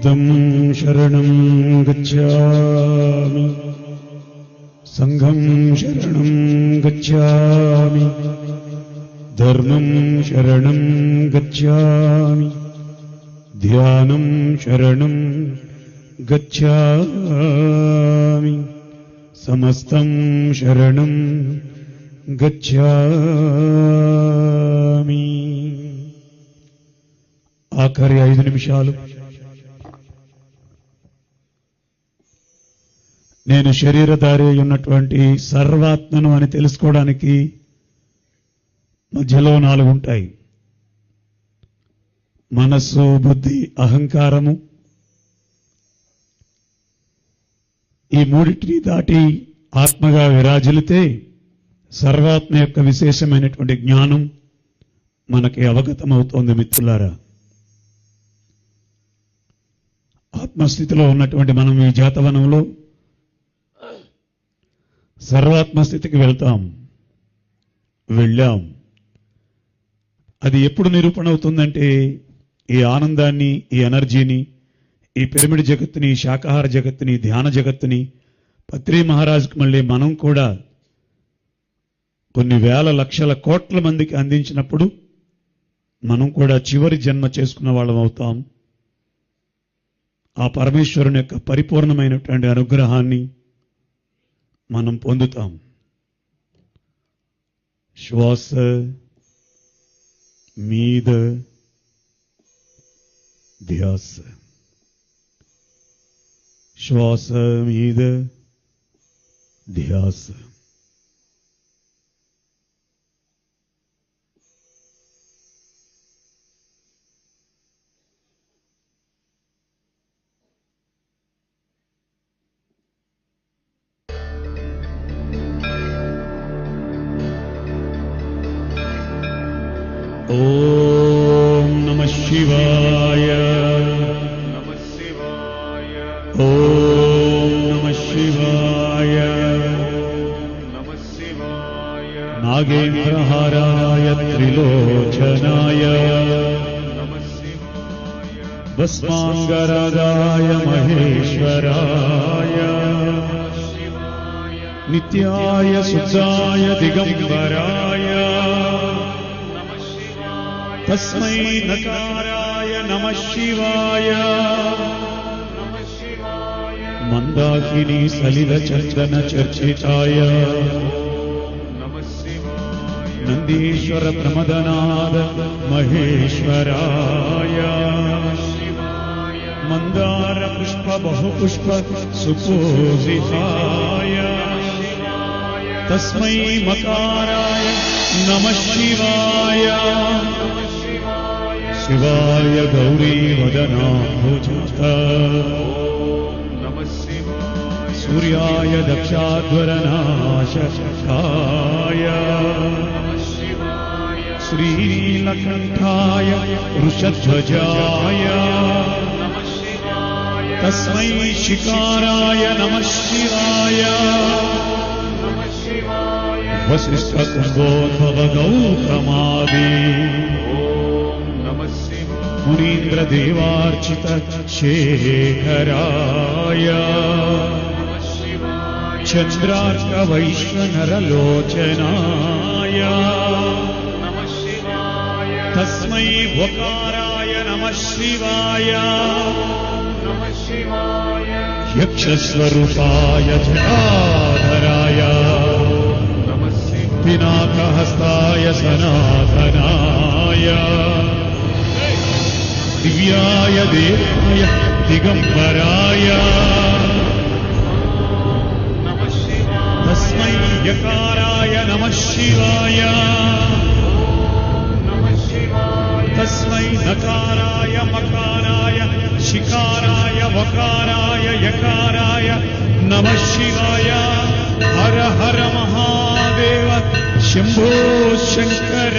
बुद्धं शरणं गच्छामि, संघं शरणं गच्छामि, धर्मं शरणं गच्छामि, ध्यानं शरणं गच्छामि, समस्तं शरणं गच्छामि. ఆఖరి 5 నిమిషాలు నేను శరీరధారి ఉన్నటువంటి సర్వాత్మను అని తెలుసుకోవడానికి మధ్యలో 4 ఉంటాయి. మనస్సు, బుద్ధి, అహంకారము. ఈ మూడింటిని దాటి ఆత్మగా విరాజిల్లితే సర్వాత్మ యొక్క విశేషమైనటువంటి జ్ఞానం మనకి అవగతమవుతోంది. మిత్రులారా, ఆత్మస్థితిలో ఉన్నటువంటి మనం ఈ జాతవనంలో సర్వాత్మస్థితికి వెళ్ళాం. అది ఎప్పుడు నిరూపణ అవుతుందంటే ఈ ఆనందాన్ని, ఈ ఎనర్జీని, ఈ పిరమిడ్ జగత్తుని, శాకాహార జగత్తుని, ధ్యాన జగత్తుని పత్రి మహారాజుకు మళ్ళీ మనం కూడా కొన్ని వేల లక్షల కోట్ల మందికి అందించినప్పుడు మనం కూడా చివరి జన్మ చేసుకున్న వాళ్ళం అవుతాం. ఆ పరమేశ్వరుని యొక్క పరిపూర్ణమైనటువంటి అనుగ్రహాన్ని మనం పొందుతాం. శ్వాస మీద ధ్యాస, శ్వాస మీద ధ్యాస. ఓం నమః శివాయ, నమః శివాయ. ఓం నమః శివాయ, నమః శివాయ. నాగేంద్రహారాయ త్రిలోచనాయ నమః శివాయ. భస్మాంగరాగాయ మహేశ్వరాయ నమః శివాయ. నిత్యాయ శుద్ధాయ దిగంబరాయ తస్మై నకారాయ నమః శివాయ. మందాకిని సలిల చందన చర్చితాయ నందీశ్వర ప్రమదనాద మహేశ్వరాయ. మందార పుష్ప బహుపుష్ప సుపూజితాయ తస్మై మకారాయ నమః శివాయ. శివాయ గౌరీ వదనాంబుజాత సూర్యాయ దక్షాధ్వరనాశకాయ శ్రీనీలకంఠాయ వృషధ్వజాయ తస్మై శికారాయ నమః శివాయ. వశిష్ఠ కుంభోద్భవ గౌతమాది మునీంద్ర దేవార్చిత శేఖరాయ చంద్రార్క వైశ్వనరలోచనాయ తస్మై వకారాయ నమః శివాయ. యక్షస్వరూపాయ జటాధరాయ పినాకహస్తాయ సనాతనాయ దివ్యాయ దేవాయ దిగంబరాయ తస్మై యకారాయ నమః శివాయ. తస్మై నకారాయ మకారాయ శికారాయ వకారాయ యకారాయ నమః శివాయ. హర హర మహాదేవ శంభో శంకర.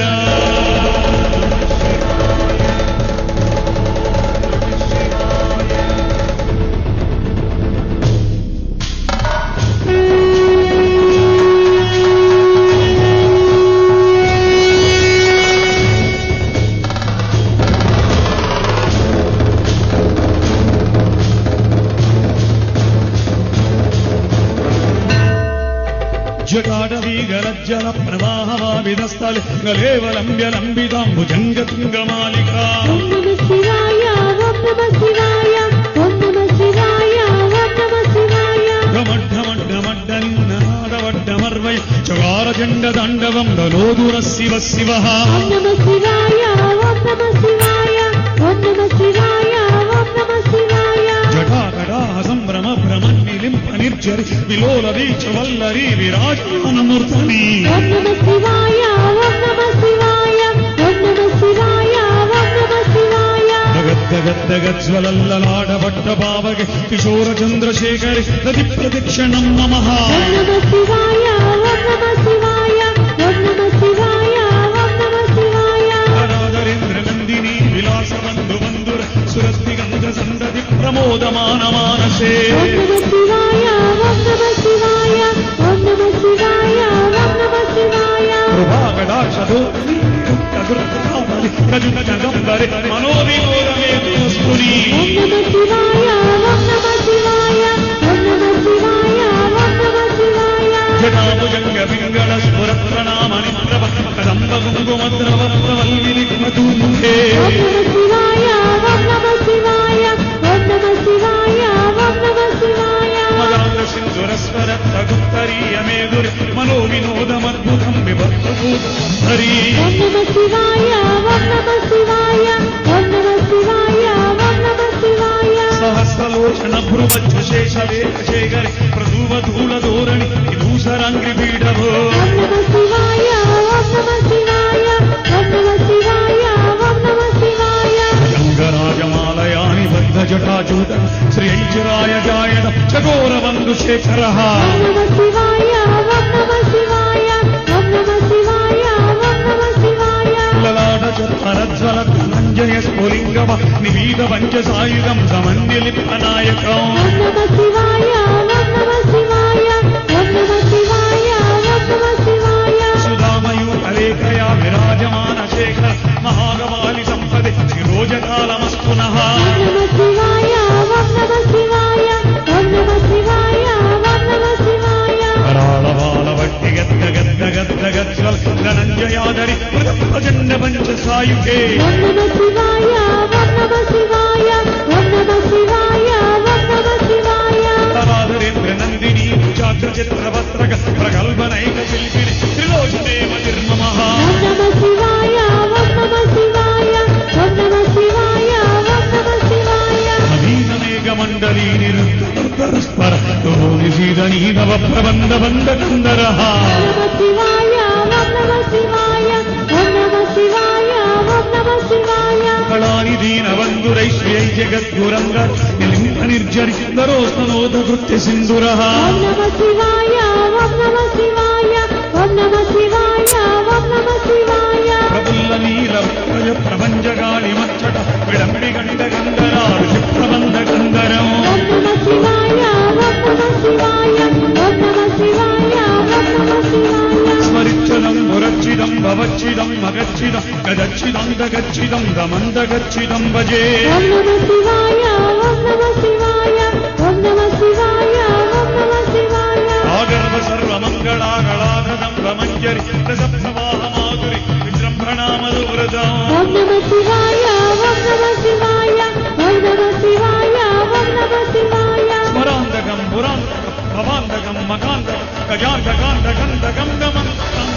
జటాటవీగలజ్జల ప్రవాహవావిధస్థలి గలేవలంబ్యలంబితాంబుజంగతుంగమాలికా ఓం నమః శివాయ ఓం నమః శివాయ ఓం నమః శివాయ ఓం నమః శివాయ ఘమఢమఢమడ్డనిన్ననాదవడ్డమర్వై చకారచండతాండవం దలోదుర శివ శివ ఓం నమః శివాయ ఓం నమః శివాయ ఓం నమః శివాయ ఓం నమః శివాయ జటాకటా సంభ్రమ భ్రమన్నిలింప నిర్జరి విలోల వీక్షవల్లరి విరాజమానమూర్తని ఓం నమః శివాయ ఓం నమః శివాయ ఓం నమః శివాయ ఓం నమః శివాయ గద్గద్గద్గజ్వలల్లలాడబట్ట పావకి కిశోర చంద్రశేఖరి ప్రతి ప్రదక్షిణం నమః ఓం నమః శివాయ ఓం నమః శివాయ ఓం నమః శివాయ ఓం నమః శివాయ గణాధరేంద్ర నందిని విలాసబంధు బంధుర సురస్తి గంధ సందతి ప్రమోదమాన మానసే ఓం నమః శివాయ ఓం నమః శివాయ ఓం నమః శివాయ ఓం నమః శివాయ కృపాకటాక్షతో గజగంబరి మనోవినోదమేతుస్తుని ఓం నమః శివాయ ఓం నమః శివాయ ఓం నమః శివాయ ఓం నమః శివాయ జటాభుజంగ పింగళ స్ఫుర ప్రణామణి ప్రభ కదంబ కుంకుమద్రవ ప్రవల్లిలిఖమధూముఖే ఓం నమః శివాయ ఓం నమః శివాయ ఓం నమః శివాయ ఓం నమః శివాయ మదాంధ్ర సింధురస్వర తగుత్తరీయమేదురి మనోవినోదమద్భుతం విభక్తభూతరి ఓం నమః శివాయ ఓం నమః శివాయ ఓం నమః శివాయ ఓం నమః శివాయ సహస్రలోచన భ్రువచ్చశేషలేఖశేఖరి ప్రధూవధూళధోరణి విదూషరాంగ్రిపీఠభో ఓం నమః శివాయ ఓం నమః శివాయ ఓం నమః శివాయ ఓం నమః శివాయ గంగరాజమాలయాని బద్ధజటాచూత శ్రీచిరాయ జాయత చకోరబంధుశేఖర ఓం నమః శివాయ ఓం నమః శివాయ ఓం నమః శివాయ ఓం నమః శివాయ లలాట చరజ్వల ధనంజయ స్ఫులింగమ నివీద పంచసాయుధం సమన్యలిప్తనాయకం ఓం నమః శివాయ ఓం నమః శివాయ ఓం నమః శివాయ ఓం నమః శివాయ సుధామయూతలేఖయా విరాజమాన శేఖర మహాగవాలి సంపది శిరోజకాలమస్తు నః ఓం నమః శివాయ ఓం నమః శివాయ ఓం నమః శివాయ ఓం నమః శివాయ కరాళవాల వట్టి గద్ద గద్ద గద్ద గద్గల్ ధనంజయాదరి ప్రచండ పంచసాయుకే ఓం నమః శివాయ ఓం నమః శివాయ ఓం నమః శివాయ ఓం నమః శివాయ తరాధరేంద్ర నందిని చాగ్రచిత్రపత్రక ప్రగల్భనైక శిల్పిని త్రిలోచదేవ నిర్మమః ఓం నమః శివాయ ఓం నమః శివాయ ఓం నమః శివాయ ఓం నమః శివాయ నవీనమేఘమండలీ నిరుత్తరస్పర నిశీదనీ నవ ప్రబంధ బంధ కందరః నమః శివాయ ఓం నమః శివాయ ఓం నమః శివాయ ఓం నమః శివాయ కళాని దీనబంధురైశ్వర్యై జగద్గురంగ నిలింప నిర్జరి దరోస్తనోద కృత్య సింధురః ఓం నమః శివాయ ఓం నమః శివాయ ఓం నమః శివాయ ఓం నమః శివాయ ప్రబుల్ల నీల ప్రజ ప్రపంచగాళి మచ్చట విడంబి గండ గంధరాలు ప్రబంధ గంధరం ఓం నమః శివాయ ఓం నమః శివాయ ఓం నమః శివాయ ఓం నమః శివాయ స్మరిచ్చదం మురచ్చిదం భవచ్చిదం మగచ్చిదం గదచ్చిదం దగచ్చిదం దమందగచ్చిదం భజే ఓం నమః శివాయ ఓం నమః శివాయ ఓం నమః శివాయ ఓం నమః శివాయ ఆగర్భ సర్వమంగళాగళాధనం భమంజరి రసప్రవాహ మాధురి విజృంభణామధువ్రతం ఓం నమః శివాయ ఓం నమః శివాయ ఓం నమః శివాయ ఓం నమః శివాయ స్మరాంతకం పురాంతకం భవాంతకం మకాంతకం గజాంతకాంతకంతకం గమంతకం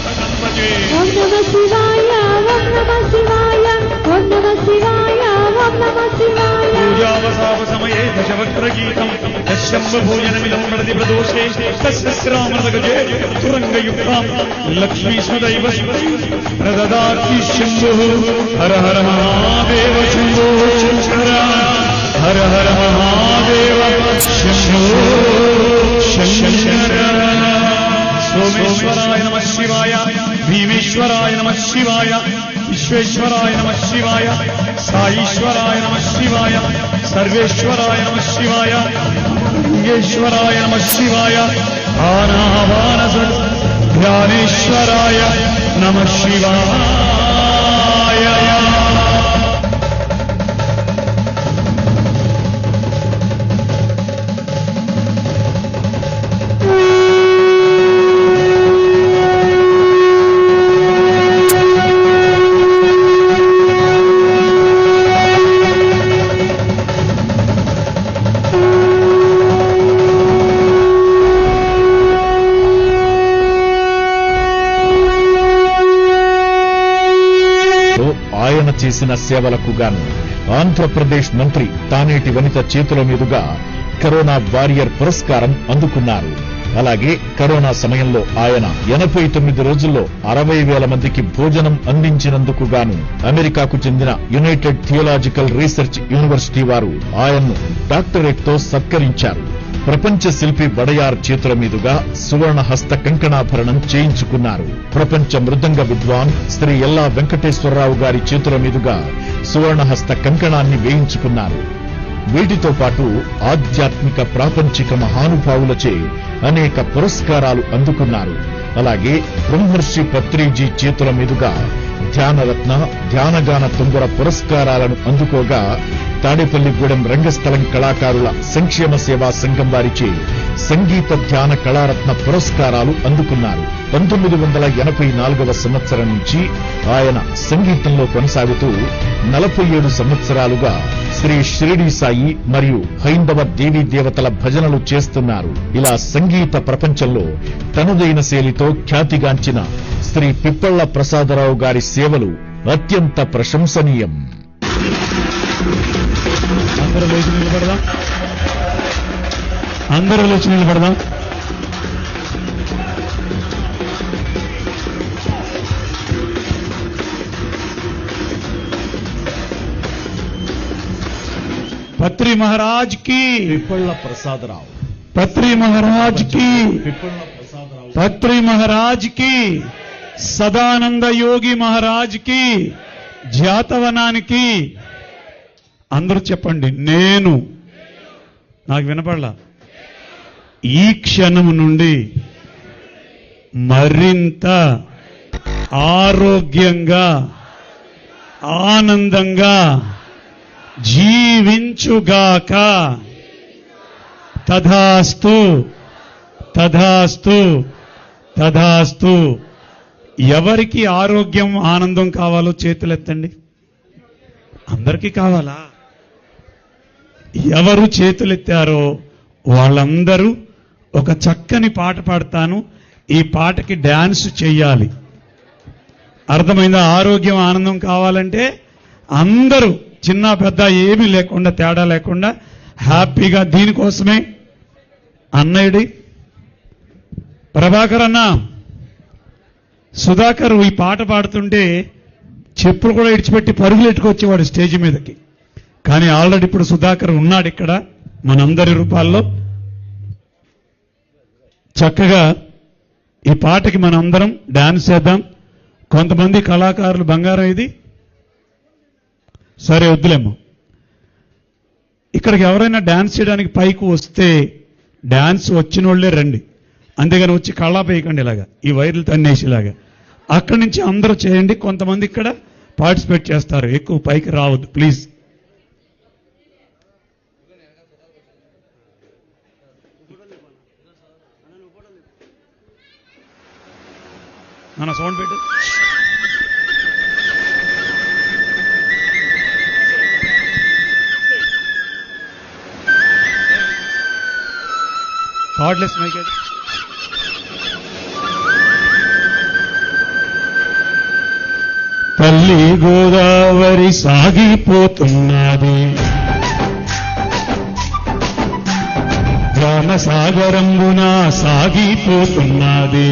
భజే ఓం నమః శివాయ ఓం నమః శివాయ ఓం నమః శివాయ ఓం నమః శివాయ పూజావసావ సమయే దశవక్రగీతం దశంబ భోజనమిదం ప్రతి ప్రదోషే తస్రామృతగజే తురంగయుక్తాం లక్ష్మీ స్మదైవ ప్రదదాతి శంభు హర హర మహాదేవ శంభో శంకర హర హర మహాదేవ శంభో శంకర సోమేశ్వరాయ నమః శివాయ భీమేశ్వరాయ నమః శివాయ విశ్వేశ్వరాయ నమః శివాయ సాईश्वराय नमः शिवाय सर्वेश्वराय नमः शिवाय लिंगेश्वराय नमः शिवाय आनावानस ध्यानेश्वराय नमः शिवाय చేసిన సేవలకు గాను ఆంధ్రప్రదేశ్ మంత్రి తానేటి వనిత చేతుల మీదుగా కరోనా వారియర్ పురస్కారం అందుకున్నారు. అలాగే కరోనా సమయంలో ఆయన 89 రోజుల్లో 60,000 మందికి భోజనం అందించినందుకు గాను అమెరికాకు చెందిన యునైటెడ్ థియోలాజికల్ రీసెర్చ్ యూనివర్సిటీ వారు ఆయన్ను డాక్టరేట్ తో సత్కరించారు. ప్రపంచ శిల్పి వడయార్ చేతుల మీదుగా సువర్ణ హస్త కంకణాభరణం చేయించుకున్నారు. ప్రపంచ మృదంగ విద్వాన్ శ్రీ ఎల్లా వెంకటేశ్వరరావు గారి చేతుల మీదుగా సువర్ణ హస్త కంకణాన్ని వేయించుకున్నారు. వీటితో పాటు ఆధ్యాత్మిక ప్రాపంచిక మహానుభావులచే అనేక పురస్కారాలు అందుకున్నారు. అలాగే బ్రహ్మర్షి పత్రిజీ చేతుల మీదుగా ధ్యానరత్న, ధ్యానగాన తుంగర పురస్కారాలను అందుకోగా తాడేపల్లిగూడెం రంగస్థలం కళాకారుల సంక్షేమ సేవా సంఘం వారిచే సంగీత ధ్యాన కళారత్న పురస్కారాలు అందుకున్నారు. 1984వ సంవత్సరం నుంచి ఆయన సంగీతంలో కొనసాగుతూ 47 సంవత్సరాలుగా శ్రీ షిరిడీ సాయి మరియు హైందవ దేవీ దేవతల భజనలు చేస్తున్నారు. ఇలా సంగీత ప్రపంచంలో తనదైన శైలితో ఖ్యాతిగాంచిన శ్రీ పిప్పళ్ల ప్రసాదరావు గారి సేవలు అత్యంత ప్రశంసనీయం. అందరూ లేచి నిలబడదాం. అందరూ లేచి నిలబడదాం. పత్రి మహారాజ్ కి, పిప్పళ్ల ప్రసాదరావు, పత్రి మహారాజ్ కి, పత్రి మహారాజ్ కి, సదానంద యోగి మహారాజ్ కి, జాతవనానికి అందరూ చెప్పండి. నేను, నాకు వినపడలా, ఈ క్షణం నుండి మరింత ఆరోగ్యంగా ఆనందంగా జీవించుగాక. తథాస్తు తథాస్తు తథాస్తు. ఎవరికి ఆరోగ్యం ఆనందం కావాలో చేతులెత్తండి. అందరికీ కావాలా? ఎవరు చేతులెత్తారో వాళ్ళందరూ ఒక చక్కని పాట పాడతాను. ఈ పాటకి డాన్స్ చెయ్యాలి. అర్థమైందా? ఆరోగ్యం ఆనందం కావాలంటే అందరూ చిన్న పెద్ద ఏమీ లేకుండా, తేడా లేకుండా హ్యాపీగా, దీనికోసమే అన్నయ్యడి ప్రభాకర్ అన్న, సుధాకర్ ఈ పాట పాడుతుంటే చెప్పులు కూడా ఇడిచిపెట్టి పరుగులు ఎట్టుకొచ్చేవాడు స్టేజ్ మీదకి. కానీ ఆల్రెడీ ఇప్పుడు సుధాకర్ ఉన్నాడు ఇక్కడ మనందరి రూపాల్లో. చక్కగా ఈ పాటకి మనందరం డాన్స్ చేద్దాం. కొంతమంది కళాకారులు బంగారం ఇది సరే వద్దులేమో. ఇక్కడికి ఎవరైనా డాన్స్ చేయడానికి పైకి వస్తే డాన్స్ వచ్చిన వాళ్ళే రండి, అంతేగాని వచ్చి కళ్ళా పేయకండి ఇలాగా, ఈ వైర్లు తన్నేసేలాగా. అక్కడి నుంచి అందరూ చేయండి. కొంతమంది ఇక్కడ పార్టిసిపేట్ చేస్తారు, ఎక్కువ పైకి రావద్దు ప్లీజ్. మన సౌండ్ పెట్టు. Cordless mic. తల్లి గోదావరి సాగిపోతున్నది, జ్ఞాన సాగరంబున సాగిపోతున్నది.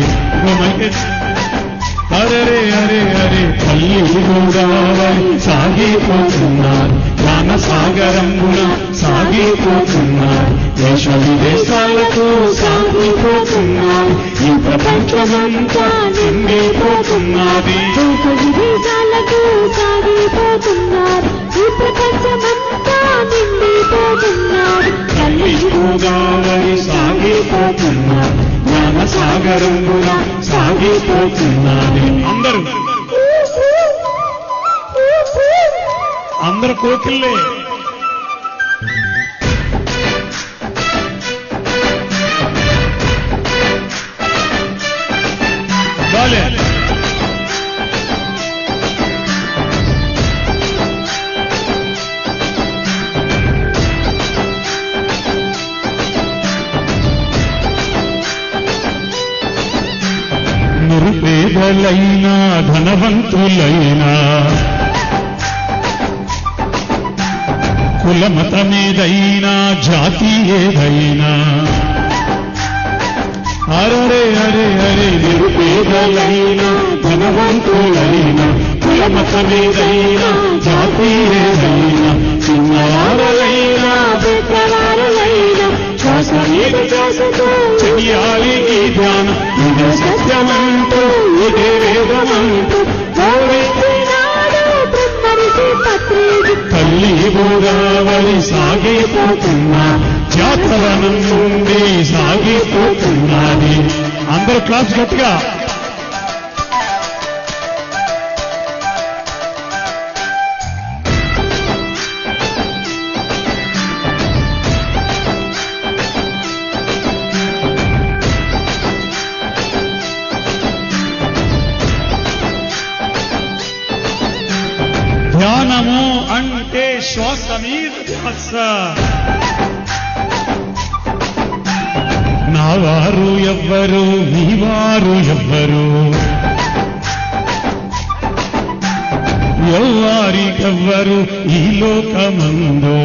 అరే అరే అరే తల్లి గోదావరి సాగిపోతున్నది, జ్ఞాన సాగరంబున సాగిపోతున్నది. దేశ విదేశాలకు సాగిపోతున్నది, ఈ ప్రపంచమంతా నిండిపోతున్నది. దేశ విదేశాలకు సాగిపోతున్నారు, ఈ ప్రపంచమంతా నిండిపోతున్నారు. తల్లి గోదావరి సాగిపోతున్నది, జ్ఞాన సాగరంబున సాగిపోతున్నది. అందరూ అందరూ కోకిల్లే. బాలే నిరుపేదలైనా ధనవంతులైనా కుల మతమేదైనా జాతి ఏదైనా అరే అరే అరే నిరుపేదలైనా ధనవంతులైనా కుల మతమేదైనా జాతి ఏదైనా చిన్నవారులైనా పెద్దవారులైనా శ్వాస మీద శ్వాసతో చెయ్యాలి ఈ ధ్యానం ఇదే సత్యమంటూ ఇదే వేదమంటూ గౌరవించినాడు బ్రహ్మర్షి పత్రిజీ. తల్లి గోదావరి సాగిపోతున్నా జాతవనం నుండి సాగిపోతున్నది. అందరూ క్లాస్ గట్టిగా ధ్యానము అంటే శ్వాస మీద ధ్యాస. నా వారు ఎవ్వరు మీ వారు ఎవ్వరు ఎవ్వారికెవ్వరు ఈ లోకమందు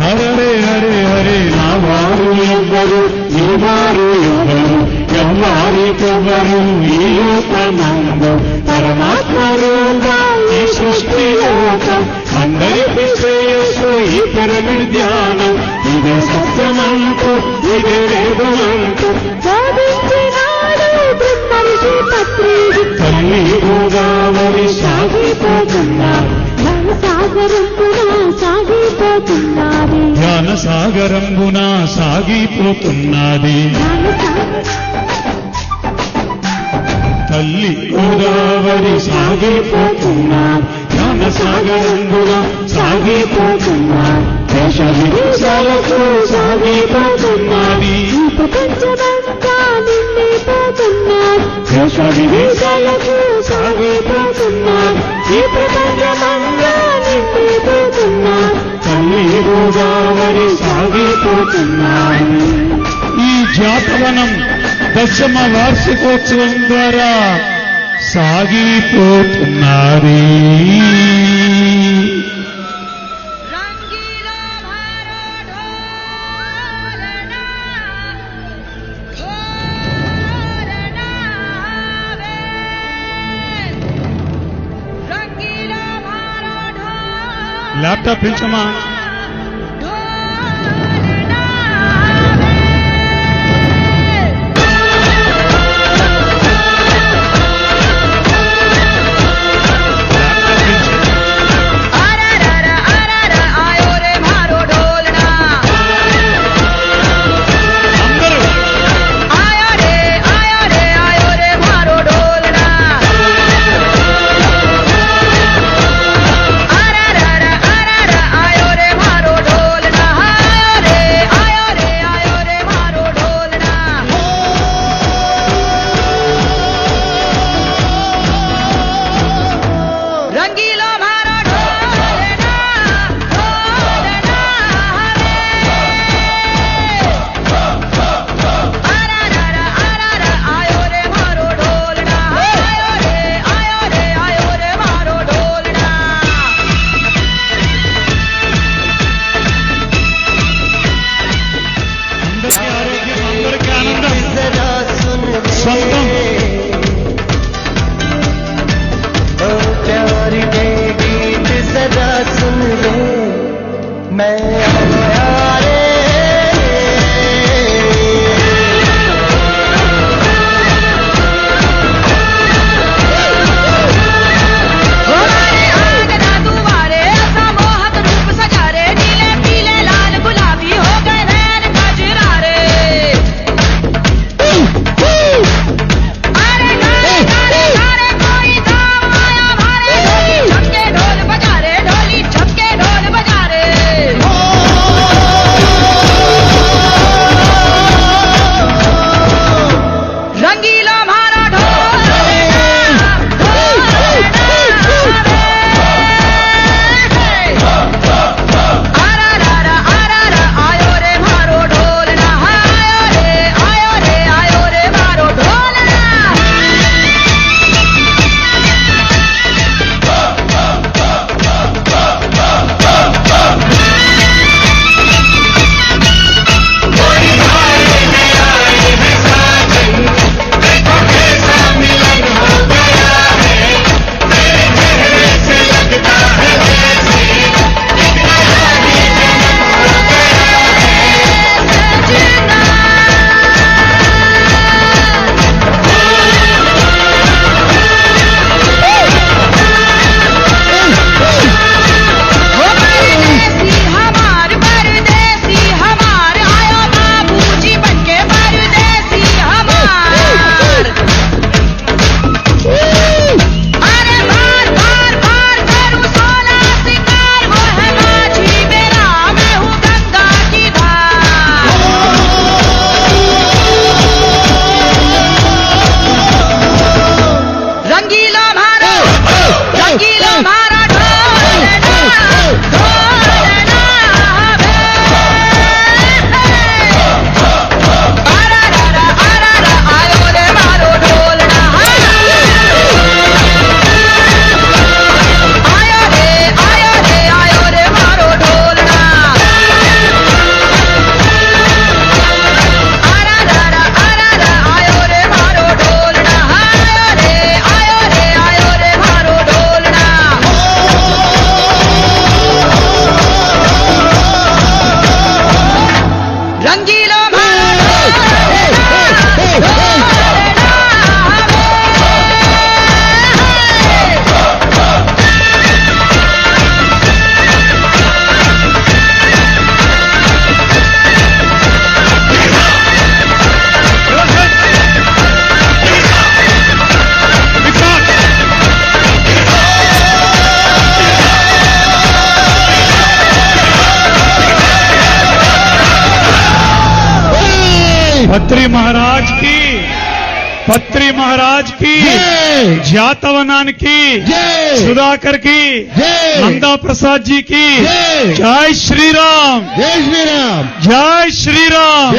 అరే అరే అరే నా వారు ఎవ్వరు మీ వారు ఎవ్వరు ఎవ్వారికెవ్వరు ఈ లోకమందు పరమాత్మ రూపం ఈ సృష్టి లోకం అందరికీ శ్రేయస్సు ఈ పిరమిడ్ ధ్యానం ఇదే సత్యమంటూ ఇదే వేదమంటూ బోధించినాడు బ్రహ్మర్షి పత్రిజీ. తల్లి గోదావరి సాగిపోతున్నా జ్ఞాన సాగరంబున జ్ఞాన సాగరంబున సాగిపోతున్నది. సాగిపోతున్నది. తల్లి గోదావరి సాగిపోతున్నా జ్ఞాన సాగరంబున సాగిపోతున్నా దేశ విదేశాలకు సాగిపోతున్నది. ఈ ప్రపంచమంతా నిండిపోతున్నది. దేశ విదేశాలకు సాగిపోతున్నది. ఈ ప్రపంచమంతా నిండిపోతున్నది. తల్లి గోదావరి సాగిపోతున్నది. ఈ జాతవనం దశమ వార్షికోత్సవం ద్వారా సాగిపోతున్నది. रंगीला भारो ढोलना ढोलना वे रंगीला भारो ढोलना ల్యాప్టాప్ పిలిచమా ढोलना वे अररर अररर आयो रे मारो ढोलना అందరూ आया रे आयो रे मारो ढोलना अररर अररर आयो रे रंगीलो मारो ढोलना पत्री महाराज की जातवनान की सुधाकर की नंदा प्रसाद जी की जय श्री राम जय श्री राम